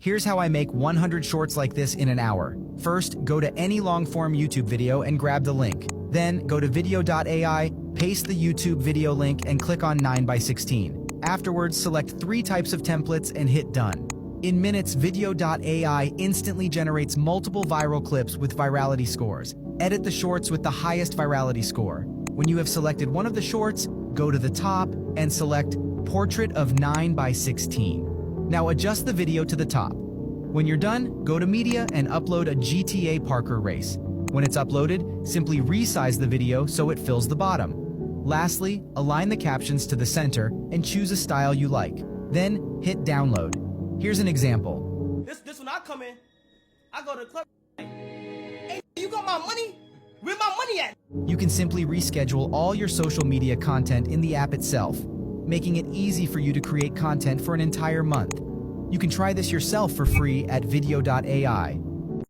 Here's how I make 100 shorts like this in an hour. First, go to any long-form YouTube video and grab the link. Then, go to video.ai, paste the YouTube video link and click on 9:16. Afterwards, select 3 types of templates and hit done. In minutes, video.ai instantly generates multiple viral clips with virality scores. Edit the shorts with the highest virality score. When you have selected one of the shorts, go to the top and select Portrait of 9:16. Now adjust the video to the top. When you're done, go to Media and upload a GTA Parker race. When it's uploaded, simply resize the video so it fills the bottom. Lastly, align the captions to the center and choose a style you like. Then hit download. Here's an example. This when I come in, I go to the club. Hey, you got my money? Where my money at? You can simply reschedule all your social media content in the app itself, making it easy for you to create content for an entire month. You can try this yourself for free at video.ai.